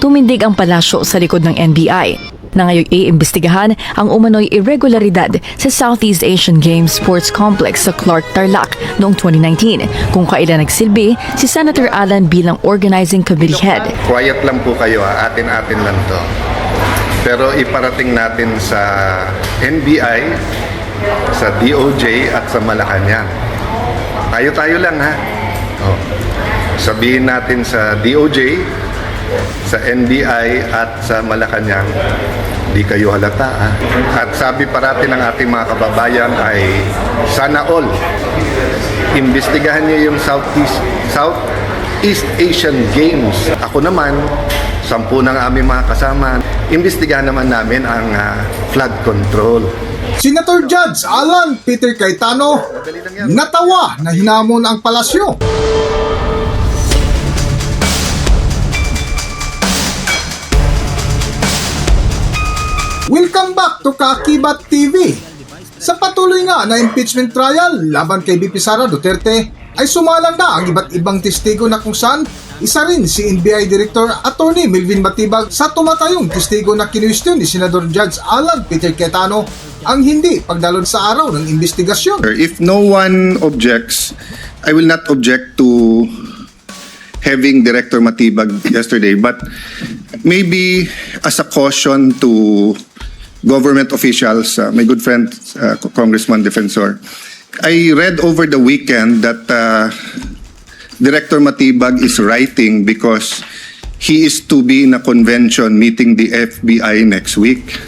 Tumindig ang palasyo sa likod ng NBI na ngayon iimbestigahan ang umano'y irregularidad sa Southeast Asian Games Sports Complex sa Clark, Tarlac noong 2019 kung kailan nagsilbi si Senator Alan bilang organizing committee head. Quiet lang po kayo, atin-atin lang to. Pero iparating natin sa NBI, sa DOJ at sa Malacanang. Tayo-tayo lang ha. Sabihin natin sa DOJ, sa NBI at sa Malacanang, di kayo halata ha. At sabi parati ng ating mga kababayan ay sana all imbestigahan niyo yung Southeast Asian Games. Ako naman, 10 ng aming mga kasama, imbestigahan naman namin ang flood control. Senator Judge Alan Peter Cayetano natawa na hinamon ang palasyo. Welcome back to Kakibat TV. Sa patuloy nga na impeachment trial laban kay VP Sara Duterte ay sumalang na ang iba't ibang testigo na kung saan isa rin si NBI Director Attorney Melvin Matibag sa tumatayong testigo na kinwestiyon ni Senador Judge Alan Peter Cayetano ang hindi pagdalon sa araw ng investigasyon. If no one objects, I will not object to having Director Matibag yesterday, but maybe as a caution to government officials, my good friend Congressman Defensor, I read over the weekend that Director Matibag is writing because he is to be in a convention meeting the FBI next week.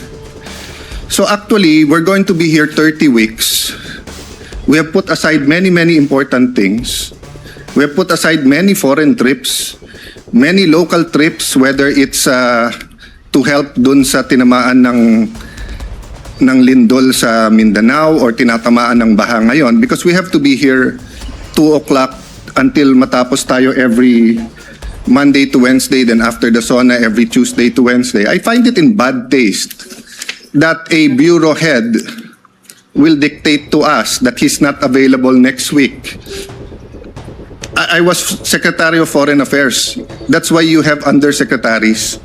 So actually, we're going to be here 30 weeks. We have put aside many important things. We have put aside many foreign trips, many local trips, whether it's to help dun sa tinamaan ng lindol sa Mindanao or tinatamaan ng baha ngayon, because we have to be here 2 o'clock until matapos tayo every Monday to Wednesday, then after the SONA every Tuesday to Wednesday. I find it in bad taste that a bureau head will dictate to us that he's not available next week. I was Secretary of Foreign Affairs. That's why you have undersecretaries.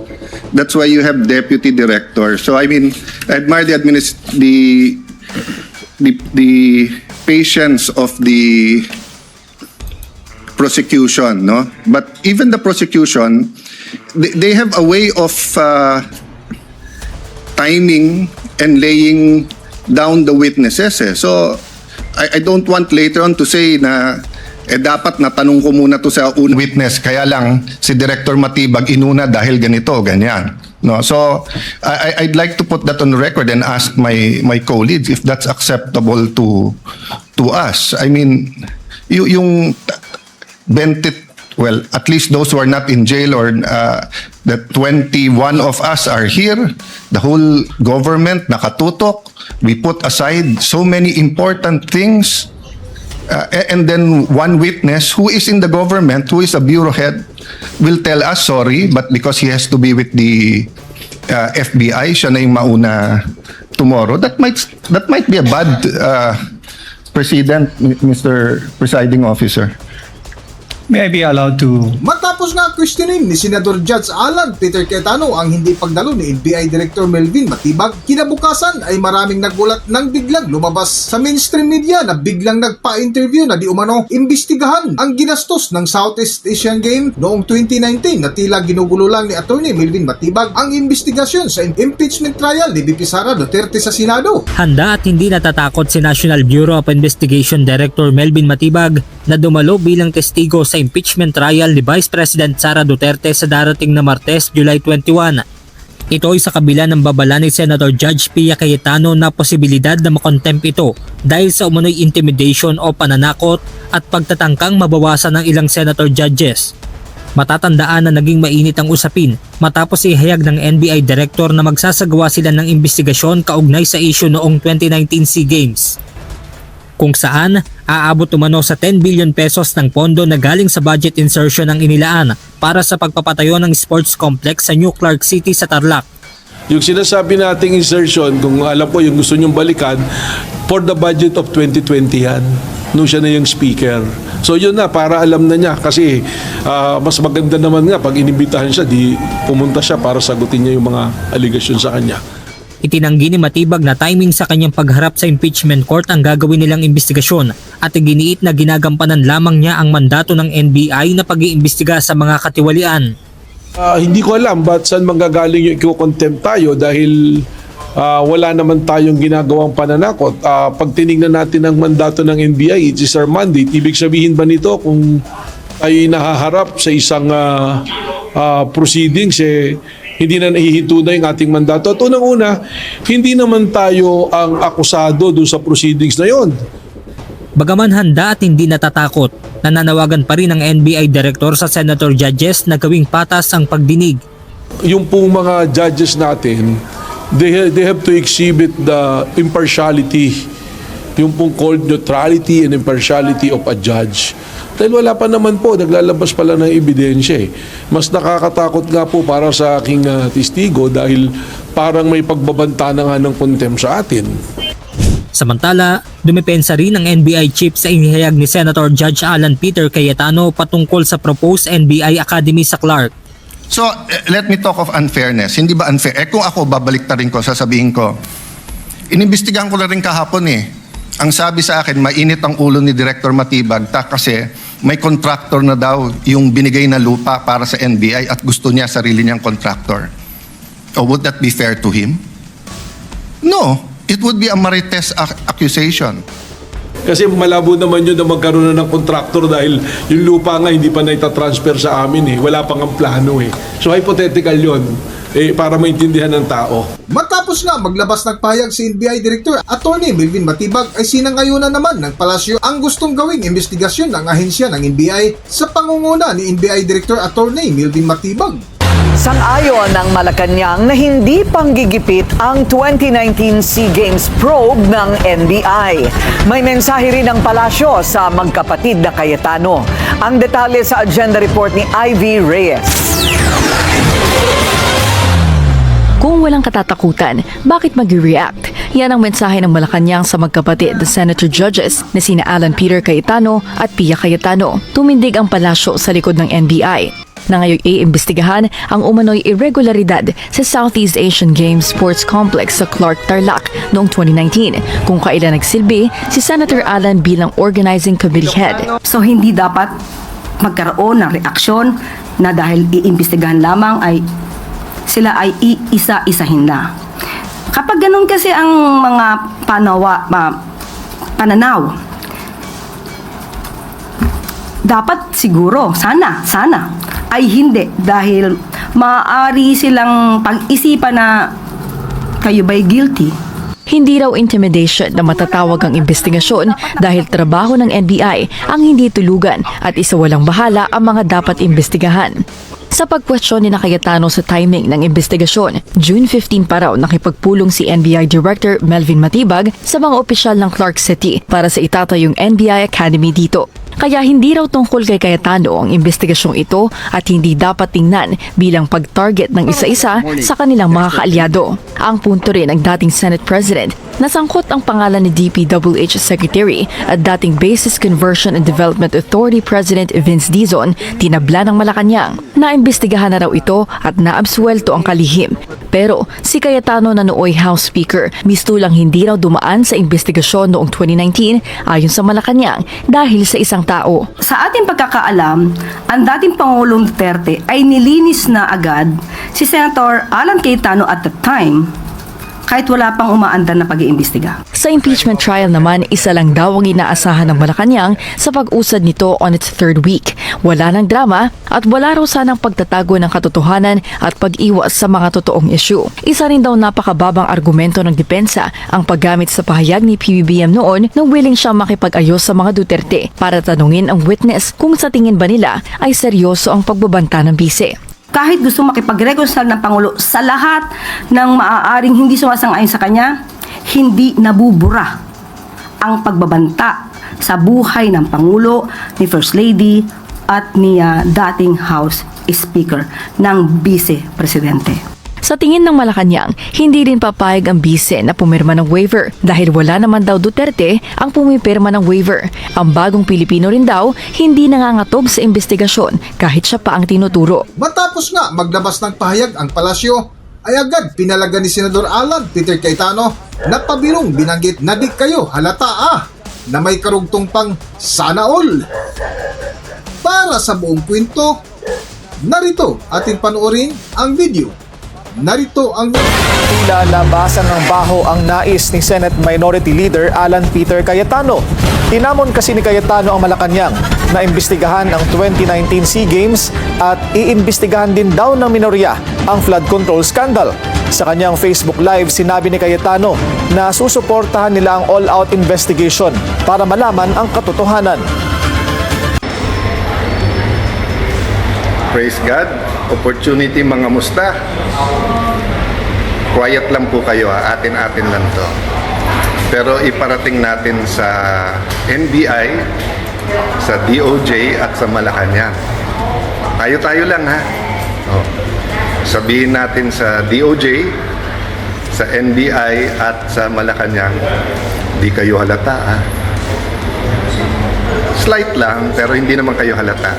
That's why you have deputy directors. So I mean, I admire the patience of the prosecution, no? But even the prosecution, they have a way of timing and laying down the witnesses. So I don't want later on to say na dapat natanong ko muna to sa unang witness, kaya lang si Director Matibag inuna dahil ganito, ganyan. No, so I'd like to put that on record and ask my colleagues if that's acceptable to us. I mean, yung 20, well, at least those who are not in jail or the 21 of us are here, the whole government nakatutok. We put aside so many important things. And then one witness who is in the government, who is a bureau head, will tell us sorry, but because he has to be with the FBI, siya na yung mauna tomorrow. That might be a bad precedent, Mr. Presiding Officer. May I be allowed to... Matapos nga questionin ni Senador Judge Alan Peter Cayetano ang hindi pagdalo ni NBI Director Melvin Matibag, kinabukasan ay maraming nagulat nang biglang lumabas sa mainstream media na biglang nagpa-interview na di umano imbestigahan ang ginastos ng Southeast Asian Game noong 2019 na tila ginugulo lang ni Attorney Melvin Matibag ang investigasyon sa impeachment trial ni VP Sara Duterte sa Senado. Handa at hindi natatakot si National Bureau of Investigation Director Melvin Matibag na dumalo bilang testigo sa impeachment trial ni Vice President Sara Duterte sa darating na Martes, July 21. Ito ay sa kabila ng babala ni Senator Judge Pia Cayetano na posibilidad na makontempt ito dahil sa umano'y intimidation o pananakot at pagtatangkang mabawasan ng ilang senator judges. Matatandaan na naging mainit ang usapin matapos ihayag ng NBI Director na magsasagawa sila ng investigasyon kaugnay sa issue noong 2019 SEA Games, kung saan aabot umano sa 10 billion pesos ng pondo na galing sa budget insertion ang inilaan para sa pagpapatayo ng sports complex sa New Clark City sa Tarlac. Yung sinasabi nating insertion, kung alam ko yung gusto nyong balikan, for the budget of 2020 yan, nung siya na yung speaker. So yun na, para alam na niya. Kasi mas maganda naman nga pag inimbitahan siya, di pumunta siya para sagutin niya yung mga aligasyon sa kanya. Itinanggi ni Matibag na timing sa kanyang pagharap sa impeachment court ang gagawin nilang investigasyon at iginiit na ginagampanan lamang niya ang mandato ng NBI na pag-iimbestiga sa mga katiwalian. Hindi ko alam ba't saan manggagaling yung i-contempt tayo dahil wala naman tayong ginagawang pananakot. Pag tinignan natin ang mandato ng NBI, it is our mandate. Ibig sabihin ba nito kung ay nahaharap sa isang proceedings, hindi na nahihinto na yung ating mandato? At unang-una, hindi naman tayo ang akusado doon sa proceedings na yon. Bagaman handa at hindi natatakot, nananawagan pa rin ang NBI Director sa Senator Judges na gawing patas ang pagdinig. Yung pong mga judges natin, they have to exhibit the impartiality, yung pong called neutrality and impartiality of a judge. Dahil wala pa naman po, naglalabas pala ng ebidensya eh. Mas nakakatakot nga po para sa aking testigo dahil parang may pagbabanta na nga ng contempt sa atin. Samantala, dumepensa rin ang NBI chief sa inihayag ni Senator Judge Alan Peter Cayetano patungkol sa proposed NBI Academy sa Clark. So, let me talk of unfairness. Hindi ba unfair? Kung ako, babalik ta rin ko, sasabihin ko, inimbestigahan ko na rin kahapon eh. Ang sabi sa akin, mainit ang ulo ni Director Matibag kasi may contractor na daw yung binigay na lupa para sa NBI at gusto niya sarili niyang contractor. Oh, would that be fair to him? No. It would be a marites accusation. Kasi malabo naman yun na magkaroon na ng kontraktor dahil yung lupa nga hindi pa naitatransfer sa amin eh. Wala pang ang plano eh. So hypothetical yun para maintindihan ng tao. Matapos nga maglabas ng pahayag si NBI Director Attorney Melvin Matibag ay sinangayunan naman ng palasyo ang gustong gawing investigasyon ng ahensya ng NBI sa pangunguna ni NBI Director Attorney Melvin Matibag. Sang-ayon ng Malacanang na hindi panggigipit ang 2019 SEA Games probe ng NBI. May mensahe rin ng palasyo sa magkapatid na Cayetano. Ang detalye sa agenda report ni Ivy Reyes. Kung walang katatakutan, bakit mag-react? Yan ang mensahe ng Malacanang sa magkapatid na Senator Judges na sina Alan Peter Cayetano at Pia Cayetano. Tumindig ang palasyo sa likod ng NBI na ngayon iimbestigahan ang umano'y irregularidad sa Southeast Asian Games Sports Complex sa Clark, Tarlac noong 2019 kung kailan nagsilbi si Senator Alan bilang Organizing Committee Head. So hindi dapat magkaroon ng reaksyon na dahil iimbestigahan lamang ay sila ay iisa-isahin na. Kapag ganun kasi ang mga pananaw, dapat siguro, sana, ay hindi dahil maaari silang pag-isipan na kayo ba'y guilty. Hindi raw intimidation na matatawag ang investigasyon dahil trabaho ng NBI ang hindi tulugan at isawalang bahala ang mga dapat imbestigahan. Sa pagkwestiyon ni Cayetano sa timing ng investigasyon, June 15 pa raw nakipagpulong si NBI Director Melvin Matibag sa mga opisyal ng Clark City para sa itatayong NBI Academy dito. Kaya hindi raw tungkol kay Cayetano ang investigasyong ito at hindi dapat tingnan bilang pag-target ng isa-isa sa kanilang mga kaalyado. Ang punto rin ng dating Senate President na sangkot ang pangalan ni DPWH Secretary at dating Basis Conversion and Development Authority President Vince Dizon, tinabla ng Malacanang. Naimbestigahan na raw ito at naabsuelto ang kalihim. Pero si Cayetano na nooy House Speaker, mistulang hindi raw dumaan sa investigasyon noong 2019 ayon sa Malacanang dahil sa isang tao. Sa ating pagkakaalam, ang dating Pangulong Duterte ay nilinis na agad si Senator Alan Cayetano at the time kahit wala pang umaandar na pag-iimbestiga. Sa impeachment trial naman, isa lang daw ang inaasahan ng Malacanang sa pag-usad nito on its third week. Wala ng drama at wala raw sanang pagtatago ng katotohanan at pag-iwas sa mga totoong issue. Isa rin daw napakababang argumento ng depensa ang paggamit sa pahayag ni PBBM noon na willing siya makipag-ayos sa mga Duterte para tanungin ang witness kung sa tingin ba nila ay seryoso ang pagbabanta ng bise. Kahit gusto makipag-reconcile ng Pangulo sa lahat ng maaaring hindi sumasang-ayon sa kanya, hindi nabubura ang pagbabanta sa buhay ng Pangulo, ni First Lady at ni dating House Speaker ng Vice Presidente. Sa tingin ng Malacanang, hindi rin papayag ang bise na pumirma ng waiver dahil wala naman daw Duterte ang pumipirma ng waiver. Ang bagong Pilipino rin daw hindi nangangatog sa investigasyon kahit siya pa ang tinuturo. Matapos nga maglabas ng pahayag ang palasyo, ay agad pinalaga ni Senador Alan Peter Cayetano na pabirong binanggit na di kayo halata na may karugtong pang sana all. Para sa buong kwento, narito ating panoorin ang video. Narito ang Tila labasan ng baho ang nais ni Senate Minority Leader Alan Peter Cayetano. Tinamon kasi ni Cayetano ang Malacanang na imbestigahan ang 2019 SEA Games at iimbestigahan din daw ng minorya ang flood control scandal. Sa kanyang Facebook Live, sinabi ni Cayetano na susuportahan nila ang all-out investigation para malaman ang katotohanan. Praise God. Opportunity mga musta. Quiet lang po kayo, atin-atin lang to. Pero iparating natin sa NBI, sa DOJ at sa Malacanang. Tayo-tayo lang ha. Oh. Sabihin natin sa DOJ, sa NBI at sa Malacanang, di kayo halata ha. Slight lang, pero hindi naman kayo halata.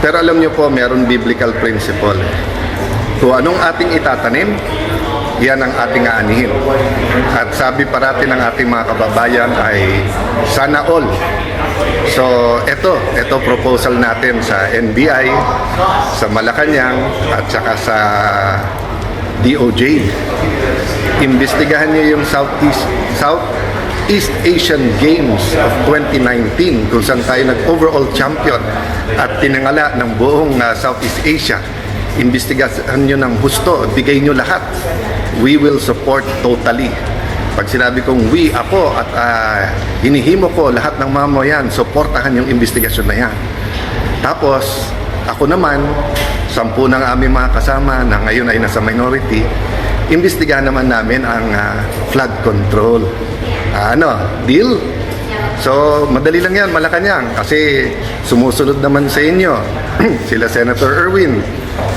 Pero alam niyo po, meron biblical principle. Kung anong ating itatanim, yan ang ating aanihin. At sabi parati ng ating mga kababayan ay sana all. So, ito proposal natin sa NBI, sa Malacanang, at saka sa DOJ. Imbestigahan niyo yung Southeast Asian Games of 2019 kung saan tayo nag-overall champion at tinangala ng buong Southeast Asia. Imbestigahan nyo ng husto, bigay nyo lahat. We will support totally. Pag sinabi kong we, ako at hinihimo ko lahat ng mamayan, supportahan yung investigasyon na yan. Tapos, ako naman, 10 ng aming mga kasama na ngayon ay nasa minority, imbestigahan naman namin ang flood control. Deal? So, madali lang yan, Malacanang, kasi sumusunod naman sa inyo sila Senator Erwin,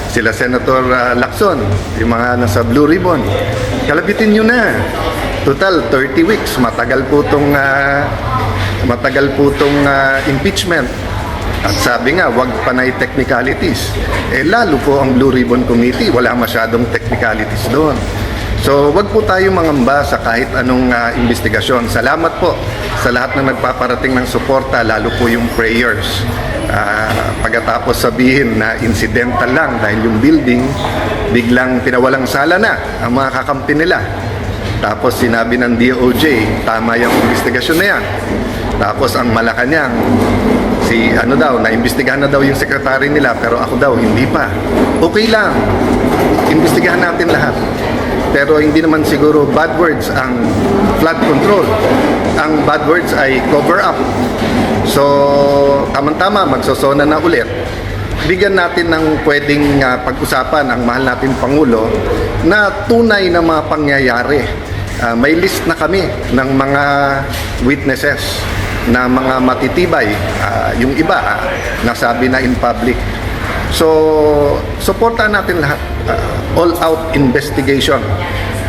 sila Senator Lacson, yung mga nasa Blue Ribbon. Kalabitin nyo na. Total, 30 weeks. Matagal po tong impeachment. At sabi nga, wag panay technicalities. Lalo po ang Blue Ribbon Committee, wala masyadong technicalities doon. So, wag po tayo mangamba sa kahit anong investigasyon. Salamat po sa lahat na nagpaparating ng suporta, lalo po yung prayers. Pagkatapos sabihin na incidental lang dahil yung building biglang pinawalang sala na ang mga kakampi nila. Tapos sinabi ng DOJ, tama yung investigasyon na yan. Tapos ang Malacanang, naimbestigahan na daw yung sekretary nila, pero ako daw, hindi pa. Okay lang, imbestigahan natin lahat. Pero hindi naman siguro bad words ang flood control. Ang bad words ay cover up. So, tamang-tama, magsosona na ulit. Bigyan natin ng pwedeng pag-usapan ang mahal natin Pangulo na tunay na mga pangyayari. May list na kami ng mga witnesses na mga matitibay. Yung iba, nasabi na in public. So, supportan natin lahat. All-out investigation,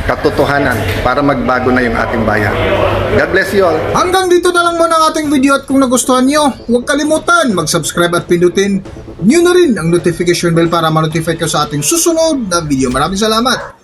katotohanan, para magbago na yung ating bayan. God bless you all. Hanggang dito na lang muna ang ating video at kung nagustuhan nyo, huwag kalimutan mag-subscribe at pindutin nyo na rin ang notification bell para ma-notify kayo sa ating susunod na video. Maraming salamat!